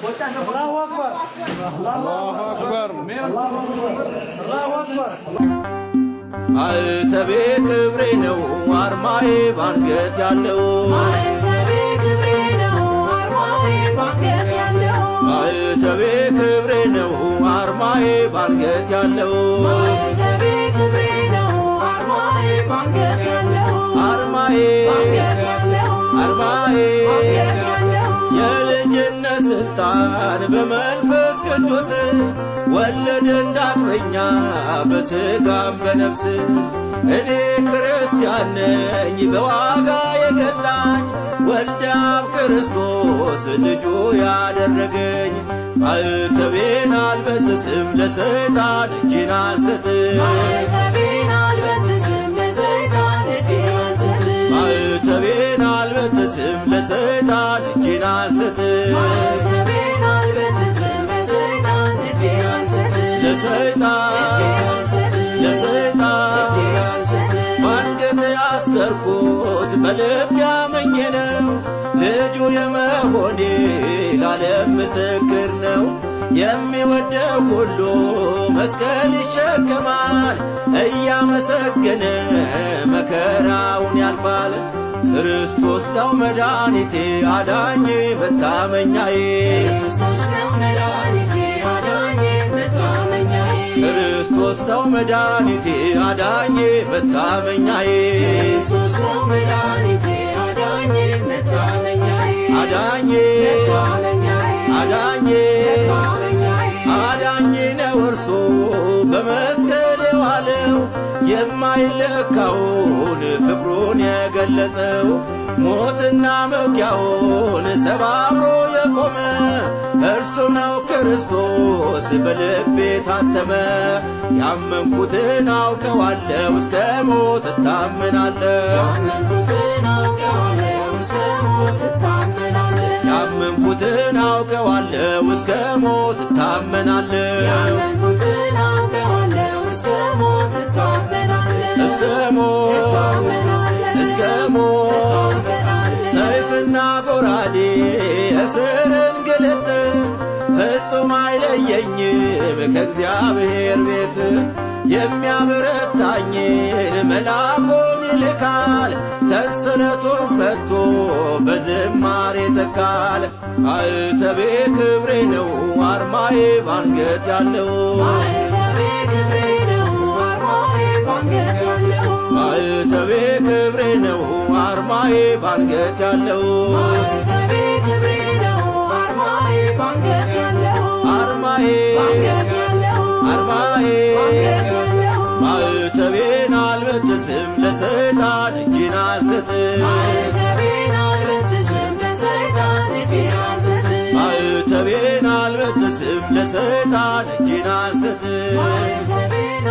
الله أكبر الله أكبر الله أكبر ማዕተቤ ክብሬ ነው አርማዬ ባንገት ያለው ማዕተቤ ክብሬ ነው አርማዬ ባንገት ያለው ማዕተቤ ክብሬ ነው አርማዬ ባንገት ያለው ማዕተቤ ክብሬ ነው አርማዬ ባንገት ያለው አርማዬ ባንገት ያለው አርማዬ ባንገት ያለው የልጅነት ስልጣን በመንፈስ ቅዱስ ወለደን ዳግመኛ በሥጋም በነፍስ እኔ ክርስቲያን ነኝ በዋጋ የገዛኝ ወልደ አብ ክርስቶስ ልጁ ያደረገኝ ማዕተቤን አልበጥስም ለሰይጣን እጄን አልሰጥም ማዕተቤን አልበጥስም ለሰይጣን እጄን አልሰጥም ማዕተቤን አልበጥስም ለሰይጣን እጄን አልሰጥም ማዕተቤን አልበጥስም ለሰይጣን እጄን አልሰጥም ለሰይጣን ለሰይጣን ባንገት ያሰርኩት በልብ ያመኘ ነው ልጁ የመሆኔ ለዓለም ምስክር ነው የሚወደው ሁሉ መስቀል ይሸከማል እያመሰገነ መከራውን ያልፋል ክርስቶስ ነው መድኃኒቴ አዳኜ መታመኛዬ ክርስቶስ ነው መድኃኒቴ አዳኜ መታመኛዬ ክርስቶስ ነው መድኃኒቴ አዳኜ መታመኛዬ ክርስቶስ ነው መድኃኒቴ አዳኜ መታመኛዬ አዳኜ መታመኛዬ አዳኜ መታመኛዬ አዳኜ ነው እርሱ በመስቀል የዋለው የማይለካውን ፍቅሩን የገለጸው ሞትና መውጊያውን ሰባብሮ የቆመ እርሱ ነው ክርስቶስ በልቤ ታተመ ያመንኩትን አውቀዋለሁ እስከ ሞት እታመናለሁ ያመንኩትን አውቀዋለሁ እስከ ሞት እታመናለሁ ያመንኩትን አውቀዋለሁ እስከ ሞት እታመናለሁ ያመንኩትን አውቀዋለሁ እስከ ሞት እታመናለሁ እስከ ሞት እስከ ሞት ሰይፍና ጎራዴ እስር እንግልት ፍጹም አይለየኝም ከእግዚአብሔር ቤት የሚያበረታኝን መልአኩን ይልካል ሰንሰለቱን ፈቶ በዝማሬ ተካል ማዕተቤ ክብሬ ነው አርማዬ ባንገት ያለው ማዕተቤ ክብሬ ነው አርማዬ ባንገት ያለው ማዕተቤ ክብሬ ነው አርማዬ ባንገት ያለው ማዕተቤ ክብሬ ነው አርማዬ ባንገት ያለው አርማዬ ባንገት ያለው አርማዬ ባንገት ያለው ማዕተቤን አልበጥስም ለሰይጣን እጄን አልሰጥም ማዕተቤን አልበጥስም ለሰይጣን እጄን አልሰጥም ማዕተቤን አልበጥስም ለሰይጣን እጄን አልሰጥም ማዕተቤን